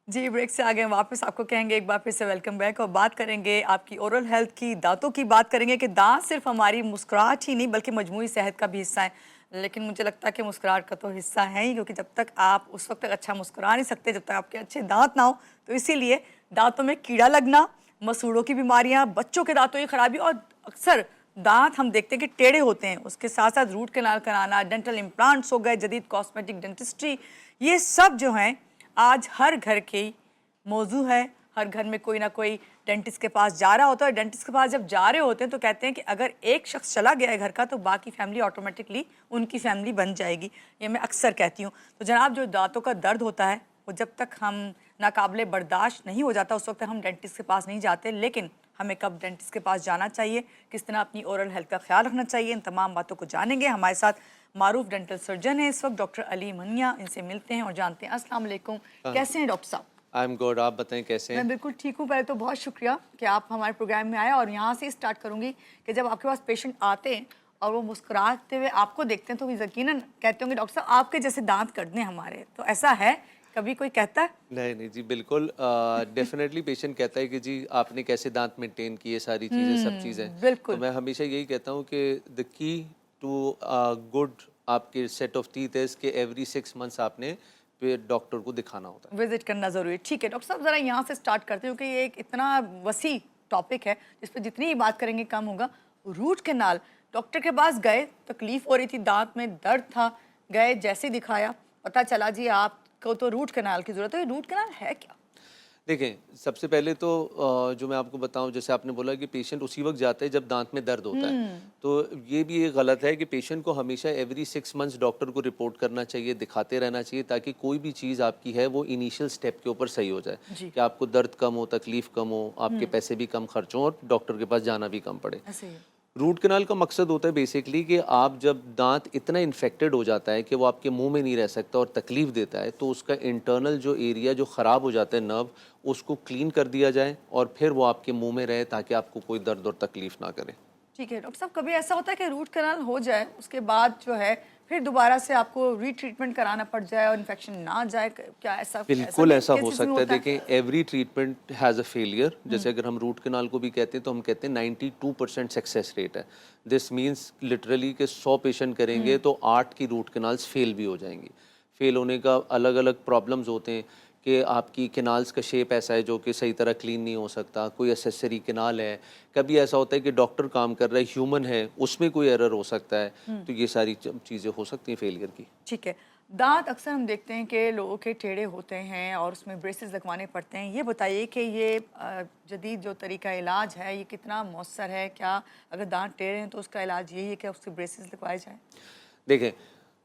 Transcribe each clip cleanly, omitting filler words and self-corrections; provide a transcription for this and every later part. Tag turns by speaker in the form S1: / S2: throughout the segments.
S1: जी, break से आ गए वापस। आपको कहेंगे एक बार फिर से वेलकम बैक और बात करेंगे आपकी ओरल हेल्थ की, दांतों की बात करेंगे कि दांत सिर्फ हमारी मुस्कुराहट ही नहीं बल्कि मजमूई सेहत का भी हिस्सा है। लेकिन मुझे लगता है कि मुस्कुराहट का तो हिस्सा है ही, क्योंकि जब तक आप उस वक्त तक अच्छा मुस्कुरा नहीं सकते जब तक आपके अच्छे दांत ना हो। तो इसीलिए दांतों में कीड़ा लगना, मसूड़ों की बीमारियां, बच्चों के दांतों की खराबी और अक्सर दांत हम देखते हैं कि टेढ़े होते हैं, उसके साथ साथ रूट कैनाल कराना, डेंटल इम्प्लांट्स हो गए, जदीद कॉस्मेटिक डेंटिस्ट्री, ये सब जो हैं आज हर घर की मौजू है। हर घर में कोई ना कोई डेंटिस्ट के पास जा रहा होता है। डेंटिस्ट के पास जब जा रहे होते हैं तो कहते हैं कि अगर एक शख्स चला गया है घर का तो बाकी फैमिली ऑटोमेटिकली उनकी फैमिली बन जाएगी। ये मैं अक्सर कहती हूँ। तो जनाब, जो दांतों का दर्द होता है वो जब तक हम नाकाबिले बर्दाश्त नहीं हो जाता उस वक्त हम डेंटिस्ट के पास नहीं जाते। लेकिन हमें कब डेंटिस्ट के पास जाना चाहिए, किस तरह अपनी ओरल हेल्थ का ख्याल रखना चाहिए, इन तमाम बातों को जानेंगे। हमारे साथ मारूफ डेंटल सर्जन है इस वक्त, डॉक्टर अली मनिया। इनसे मिलते हैं और जानते हैं। अस्सलाम वालेकुम, कैसे हैं डॉक्टर साहब?
S2: I am good. आप बताएं कैसे
S1: मैं
S2: हैं?
S1: बिल्कुल ठीक हूँ। पहले तो बहुत शुक्रिया कि आप हमारे प्रोग्राम में आए, और यहाँ से स्टार्ट करूँगी कि जब आपके पास पेशेंट आते हैं और वो मुस्कुराते हुए आपको देखते हैं तो वो यकीनन कहते होंगे डॉक्टर साहब आपके जैसे दांत कर दें हमारे। तो ऐसा है, कभी कोई कहता है?
S2: नहीं नहीं जी, बिल्कुल डेफिनेटली पेशेंट कहता है कि जी आपने कैसे दांत मेंटेन किए, सारी चीज़ें सब चीज़ें। तो
S1: बिल्कुल।
S2: मैं हमेशा यही कहता हूँ कि द की टू गुड आपके सेट ऑफ टीथ इज कि एवरी 6 मंथ्स आपने फिर डॉक्टर को दिखाना होता है।
S1: विजिट करना ज़रूरी है। ठीक है डॉक्टर साहब, ज़रा यहाँ से स्टार्ट करते हैं क्योंकि ये एक इतना वसी टॉपिक है जिस पर जितनी ही बात करेंगे कम होगा। रूट कैनाल, डॉक्टर के पास गए, तकलीफ हो रही थी, दांत में दर्द था, गए, जैसे दिखाया पता चला जी आपको तो रूट कैनाल की ज़रूरत है। रूट कैनाल है क्या?
S2: देखें, सबसे पहले तो जो मैं आपको बताऊं, जैसे आपने बोला कि पेशेंट उसी वक्त जाता है जब दांत में दर्द होता है। तो ये भी एक गलत है कि पेशेंट को हमेशा एवरी 6 मंथ्स डॉक्टर को रिपोर्ट करना चाहिए, दिखाते रहना चाहिए, ताकि कोई भी चीज़ आपकी है वो इनिशियल स्टेप के ऊपर सही हो जाए,
S1: जी।
S2: कि आपको दर्द कम हो, तकलीफ कम हो, आपके पैसे भी कम खर्च हों और डॉक्टर के पास जाना भी कम पड़े।
S1: ऐसे ही है।
S2: रूट कैनाल का मकसद होता है बेसिकली कि आप जब दांत इतना इन्फेक्टेड हो जाता है कि वो आपके मुंह में नहीं रह सकता और तकलीफ देता है, तो उसका इंटरनल जो एरिया जो ख़राब हो जाता है नर्व, उसको क्लीन कर दिया जाए और फिर वो आपके मुंह में रहे, ताकि आपको कोई दर्द और तकलीफ ना करे।
S1: ठीक है डॉक्टर साहब, कभी ऐसा होता है कि रूट कैनाल हो जाए उसके बाद जो है फिर दोबारा से आपको रीट्रीटमेंट कराना पड़ जाए और इन्फेक्शन ना जाए? क्या ऐसा ऐसा
S2: बिल्कुल
S1: भी
S2: ऐसा हो
S1: केसेस में
S2: सकता है।
S1: होता है?
S2: देखें, every treatment has a failure. जैसे अगर हम रूट कैनाल को भी कहते हैं तो हम कहते हैं 92% सक्सेस रेट है। दिस मीन्स लिटरली कि 100 पेशेंट करेंगे तो 8 की रूट कैनाल्स फेल भी हो जाएंगी। फेल होने का अलग अलग प्रॉब्लम्स होते हैं कि आपकी कैनाल्स का शेप ऐसा है जो कि सही तरह क्लीन नहीं हो सकता, कोई एसेसरी कैनाल है, कभी ऐसा होता है कि डॉक्टर काम कर रहा है, ह्यूमन है, उसमें कोई एरर हो सकता है। तो ये सारी चीज़ें हो सकती हैं फेलियर की।
S1: ठीक है। दांत अक्सर हम देखते हैं कि लोगों के टेढ़े होते हैं और उसमें ब्रेसेस लगवाने पड़ते हैं। ये बताइए कि ये जदीद जो तरीका इलाज है ये कितना मौसर है? क्या अगर दांत टेढ़े हैं तो उसका इलाज यही है कि उससे ब्रेसेस लगवाए जाएँ?
S2: देखें,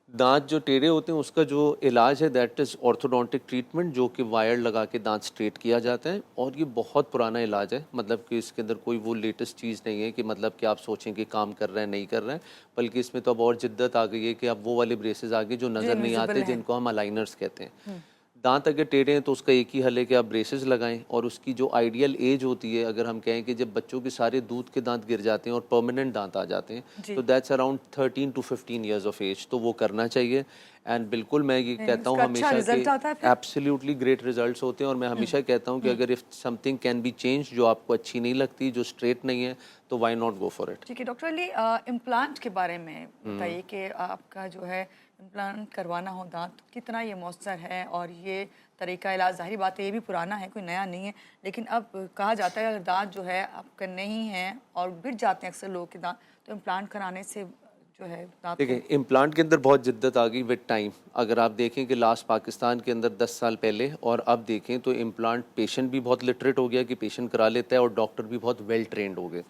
S2: दांत जो टेढ़े होते हैं उसका जो इलाज है दैट इज़ ऑर्थोडोंटिक ट्रीटमेंट, जो कि वायर लगा के दांत स्ट्रेट किया जाता है। और ये बहुत पुराना इलाज है, मतलब कि इसके अंदर कोई वो लेटेस्ट चीज़ नहीं है कि मतलब कि आप सोचें कि काम कर रहा है नहीं कर रहा है। बल्कि इसमें तो अब और जिद्दत आ गई है कि अब वो वाले ब्रेसेस आ गए जो
S1: जो
S2: नज़र नहीं
S1: इनविजिबल
S2: आते,
S1: हैं।
S2: जिनको हम अलाइनर्स कहते हैं। दांत अगर टेढ़े हैं तो उसका एक ही हल है कि आप ब्रेसेस लगाएं। और उसकी जो आइडियल एज होती है, अगर हम कहें कि जब बच्चों के सारे दूध के दांत गिर जाते हैं और परमानेंट दांत आ जाते हैं,
S1: जी।
S2: तो that's around 13 to 15 years of age, तो वो करना चाहिए। एंड बिल्कुल मैं ये
S1: नहीं,
S2: कहता हूँ
S1: उसका अच्छा
S2: हमेशा कि
S1: रिजल्ट आता है फिर?
S2: एब्सोल्युटली ग्रेट रिजल्ट्स होते हैं। और मैं हमेशा कहता हूँ कि अगर if something can be change, जो आपको अच्छी नहीं लगती, जो स्ट्रेट नहीं है, तो why not go for it.
S1: ठीक है डॉक्टर अली, इम्प्लांट के बारे में बताइए कि आपका जो है इम्प्लांट करवाना हो दांत तो कितना ये मौसर है? और ये तरीका इलाज ज़ाहिर बात है ये भी पुराना है, कोई नया नहीं है। लेकिन अब कहा जाता है अगर दांत जो है आपका नहीं है और गिर जाते हैं अक्सर लोगों के दांत, तो इम्प्लांट कराने से जो है दांत को।
S2: देखिए, इम्प्लांट के अंदर बहुत जिद्दत आ गई विद टाइम। अगर आप देखें कि लास्ट पाकिस्तान के अंदर 10 साल पहले और अब देखें, तो इम्प्लांट पेशेंट भी बहुत लिटरेट हो गया कि पेशेंट करा लेता है और डॉक्टर भी बहुत वेल ट्रेंड हो गए।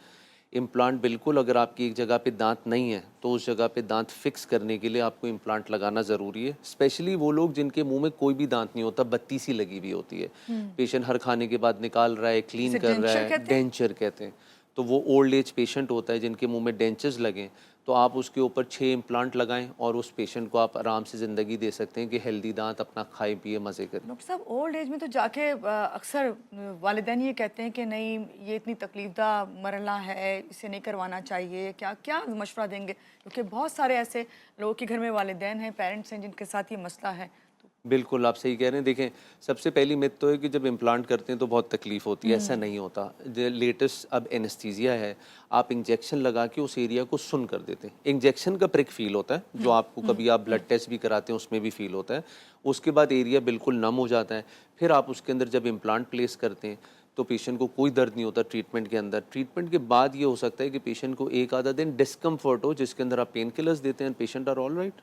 S2: इम्प्लांट बिल्कुल, अगर आपकी एक जगह पे दांत नहीं है तो उस जगह पे दांत फिक्स करने के लिए आपको इम्प्लांट लगाना ज़रूरी है। स्पेशली वो लोग जिनके मुंह में कोई भी दांत नहीं होता, बत्ती सी लगी हुई होती है, पेशेंट हर खाने के बाद निकाल रहा है, क्लीन
S1: जिसे
S2: कर रहा
S1: डेंचर
S2: है,
S1: कहते हैं।
S2: डेंचर कहते हैं। तो वो ओल्ड एज पेशेंट होता है जिनके मुंह में डेंचर्स लगें, तो आप उसके ऊपर 6 इम्प्लांट लगाएं और उस पेशेंट को आप आराम से ज़िंदगी दे सकते हैं कि हेल्दी दांत अपना खाए पिए मज़े करें।
S1: डॉक्टर साहब, ओल्ड एज में तो जाके अक्सर वालिदैन ये कहते हैं कि नहीं ये इतनी तकलीफदा मरला है, इसे नहीं करवाना चाहिए। क्या क्या मशवरा देंगे? क्योंकि बहुत सारे ऐसे लोगों के घर में वालिदैन हैं, पेरेंट्स हैं जिनके साथ ये मसला है। तो
S2: बिल्कुल, आप सही कह रहे हैं। देखें, सबसे पहली मिथ तो है कि जब इम्प्लांट करते हैं तो बहुत तकलीफ़ होती है, ऐसा नहीं होता। जो लेटेस्ट अब एनेस्थीसिया है, आप इंजेक्शन लगा के उस एरिया को सुन्न कर देते हैं। इंजेक्शन का प्रिक फ़ील होता है, जो आपको कभी आप ब्लड टेस्ट भी कराते हैं उसमें भी फ़ील होता है। उसके बाद एरिया बिल्कुल नम हो जाता है। फिर आप उसके अंदर जब इम्प्लांट प्लेस करते हैं तो पेशेंट को कोई दर्द नहीं होता ट्रीटमेंट के अंदर। ट्रीटमेंट के बाद ये हो सकता है कि पेशेंट को एक आधा दिन डिस्कम्फर्ट हो, जिसके अंदर आप पेन किलर्स देते हैं, पेशेंट आर ऑल राइट।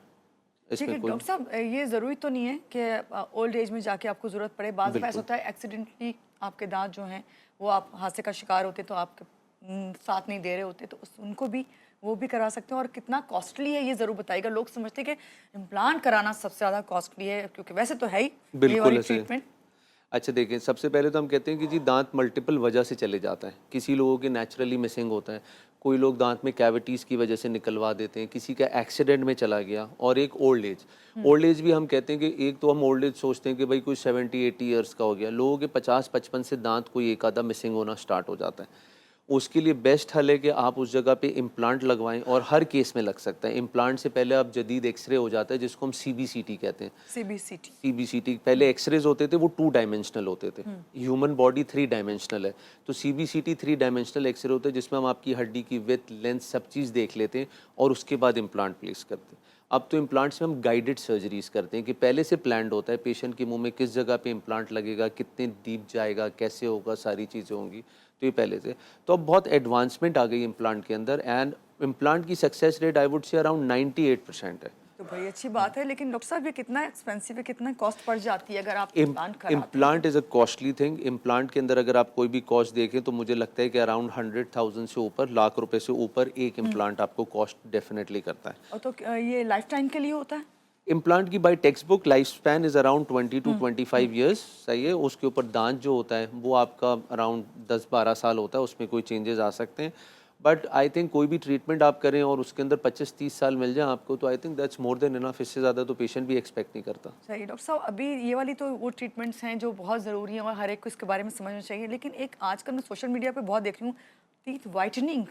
S1: ठीक है
S2: इसमें कोई
S1: डॉक्टर साहब, ये ज़रूरी तो नहीं है कि ओल्ड एज में जाके आपको ज़रूरत पड़े। बाज़ दफ़ा ऐसा
S2: बिल्कुल।
S1: होता है एक्सीडेंटली आपके दांत जो हैं वो आप हादसे का शिकार होते तो आपके साथ नहीं दे रहे होते, तो उनको भी वो भी करा सकते हैं। और कितना कॉस्टली है ये ज़रूर बताइएगा। लोग समझते हैं कि इम्प्लांट कराना सबसे ज़्यादा कॉस्टली है, क्योंकि वैसे तो है ही ये
S2: बिल्कुल
S1: वाली
S2: ऐसे है।
S1: ट्रीटमेंट।
S2: अच्छा देखिए, सबसे पहले तो हम कहते हैं कि जी दांत मल्टीपल वजह से चले जाता है। किसी लोगों के नेचुरली मिसिंग होता है, कोई लोग दांत में कैविटीज़ की वजह से निकलवा देते हैं, किसी का एक्सीडेंट में चला गया, और एक ओल्ड एज। ओल्ड एज भी हम कहते हैं कि एक तो हम ओल्ड एज सोचते हैं कि भाई कोई 70-80 ईयर्स का हो गया। लोगों के 50-55 से दांत कोई एक आधा मिसिंग होना स्टार्ट हो जाता है। उसके लिए बेस्ट हल है कि आप उस जगह पे इम्प्लांट लगवाएं, और हर केस में लग सकता है। इम्प्लांट से पहले आप जदीद एक्सरे हो जाता है, जिसको हम सीबीसीटी कहते हैं।
S1: CBCT।
S2: सीबीसीटी पहले एक्सरेज होते थे, वो 2 डायमेंशनल होते थे। ह्यूमन बॉडी 3 डायमेंशनल है, तो सीबीसीटी 3 डायमेंशनल एक्सरे होता है, जिसमें हम आपकी हड्डी की विड्थ, लेंथ, सब चीज़ देख लेते हैं और उसके बाद इम्प्लांट प्लेस करते हैं। अब तो इम्प्लांट्स में हम गाइडेड सर्जरीज करते हैं कि पहले से प्लान्ड होता है पेशेंट के मुंह में किस जगह पे इम्प्लांट लगेगा, कितने डीप जाएगा, कैसे होगा, सारी चीज़ें होंगी, तो ये पहले से। तो अब बहुत एडवांसमेंट आ गई इम्प्लांट के अंदर, एंड इम्प्लांट की success rate I would say around 98% है।
S1: तो भाई अच्छी बात है, लेकिन डॉक्टर साहब ये कितना एक्सपेंसिव है, कितना कॉस्ट पड़ जाती है अगर आप इम्प्लांट कराते हैं तो?
S2: Implant is a costly thing. Implant के अंदर अगर आप कोई भी कॉस्ट देखें तो मुझे लगता है कि अराउंड 100,000 से ऊपर, लाख रुपए से ऊपर एक इम्प्लांट आपको कॉस्ट डेफिनेटली करता है।
S1: और तो ये लाइफ टाइम के लिए होता है?
S2: इम्प्लांट की by text book life span is around 20 to 25 years, सही है। उसके ऊपर दांत जो होता है वो आपका अराउंड 10-12 साल होता है, उसमें कोई चेंजेस आ सकते हैं। बट आई थिंक कोई भी ट्रीटमेंट आप करें और उसके अंदर 25-30 साल मिल जाए आपको, तो I think that's more than enough. इससे ज़्यादा तो पेशेंट भी एक्सपेक्ट नहीं करता।
S1: सही डॉक्टर साहब, अभी ये वाली तो वो ट्रीटमेंट्स हैं जो बहुत ज़रूरी हैं और हर एक को इसके बारे में समझना चाहिए, लेकिन एक आजकल मैं सोशल मीडिया पे बहुत देख रही हूँ, टीथ वाइटनिंग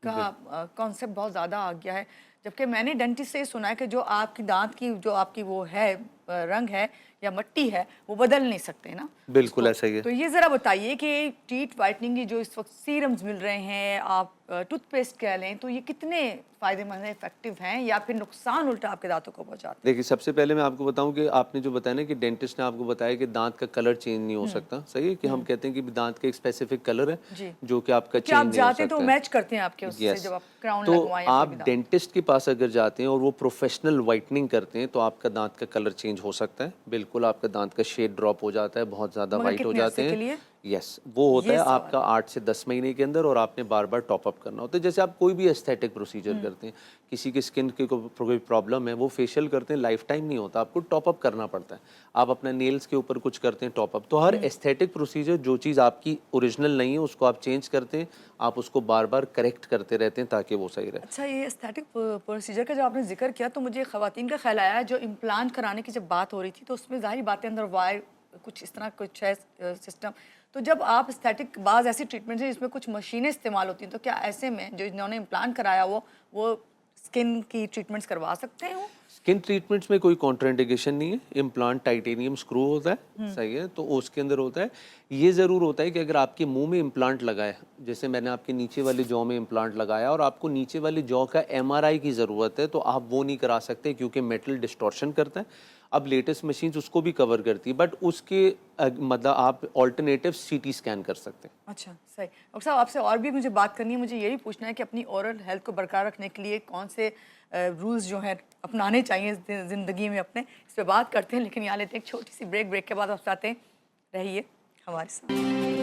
S1: का कॉन्सेप्ट बहुत ज़्यादा आ गया है। जबकि मैंने डेंटिस्ट से ये सुना है कि जो आपकी दांत की जो आपकी वो है रंग है या मट्टी है, वो बदल नहीं सकते ना
S2: बिल्कुल
S1: उसको।
S2: ऐसा ही है।
S1: तो ये ज़रा बताइए कि टीथ वाइटनिंग की जो इस वक्त सीरम्स मिल रहे हैं, आप टूथपेस्ट कह लें, तो ये कितने फ़ायदेमंद हैं, इफेक्टिव हैं, या फिर नुकसान उल्टा आपके दांतों को पहुँचाते हैं?
S2: देखिए, सबसे पहले मैं आपको बताऊं कि आपने जो बताया ना कि डेंटिस्ट ने आपको बताया कि दांत का कलर चेंज नहीं हो सकता, सही है, कि हम कहते हैं कि दांत का एक स्पेसिफिक कलर
S1: जी।
S2: है जो कि आपका
S1: क्या आप
S2: चेंज नहीं हो
S1: जाते तो
S2: सकता है।
S1: मैच करते हैं आपके उससे
S2: यस।
S1: जब आप क्राउन
S2: तो
S1: लगवाएं या कोई
S2: आप
S1: भी दांत?
S2: डेंटिस्ट के पास अगर जाते हैं और वो प्रोफेशनल वाइटनिंग करते हैं तो आपका दांत का कलर चेंज हो सकता है। बिल्कुल, आपका दांत का शेड ड्रॉप हो जाता है, बहुत ज़्यादा
S1: मगर
S2: वाइट हो
S1: कितने
S2: जाते
S1: अरसे के
S2: हैं।
S1: लिए?
S2: यस, वो होता
S1: ये
S2: है
S1: सवाल
S2: आपका 8 से 10 महीने के अंदर, और आपने बार बार टॉप अप करना होता है। जैसे आप कोई भी एस्थेटिक प्रोसीजर करते हैं, किसी की स्किन की कोई प्रॉब्लम है, वो फेशियल करते हैं, लाइफ टाइम नहीं होता, आपको टॉप अप करना पड़ता है। आप अपने नेल्स के ऊपर कुछ करते हैं टॉप अप, तो हर एस्थेटिक प्रोसीजर जो चीज़ आपकी ओरिजिनल नहीं है उसको आप चेंज करते हैं, आप उसको बार बार करेक्ट करते रहते हैं ताकि वो सही रहे।
S1: अच्छा, ये एस्थेटिक प्रोसीजर का जब आपने जिक्र किया तो मुझे ख़वातीन का ख्याल आया, जो इम्प्लांट कराने की जब बात हो रही थी तो उसमें ज़ाहिर बात है अंदर वायर कुछ इस तरह कुछ है सिस्टम। तो जब आप एस्थेटिक बाज़ ऐसी ट्रीटमेंट है जिसमें कुछ मशीनें इस्तेमाल होती हैं, तो क्या ऐसे में जो इन्होंने इम्प्लांट कराया वो स्किन की ट्रीटमेंट्स करवा सकते हैं वो?
S2: स्किन ट्रीटमेंट्स में कोई कॉन्ट्राइंडिकेशन नहीं है। इम्प्लांट टाइटेनियम स्क्रू होता है, सही है, तो उसके अंदर होता है। ये ज़रूर होता है कि अगर आपके मुंह में इम्प्लांट लगा है, जैसे मैंने आपके नीचे वाले जॉ में इम्प्लांट लगाया और आपको नीचे वाले जॉ का एमआरआई की ज़रूरत है, तो आप वो नहीं करा सकते क्योंकि मेटल डिस्टॉर्शन करता है। अब लेटेस्ट मशीन्स उसको भी कवर करती है, बट उसके मतलब आप ऑल्टरनेटिव सीटी स्कैन कर सकते हैं।
S1: अच्छा, सही। डॉक्टर साहब, आपसे और भी मुझे बात करनी है। मुझे ये भी पूछना है कि अपनी ओरल हेल्थ को बरकरार रखने के लिए कौन से रूल्स जो हैं अपनाने चाहिए ज़िंदगी में अपने, इस पे बात करते हैं। लेकिन यहाँ लेते हैं एक छोटी सी ब्रेक के बाद आप आते हैं, रहिए हमारे साथ।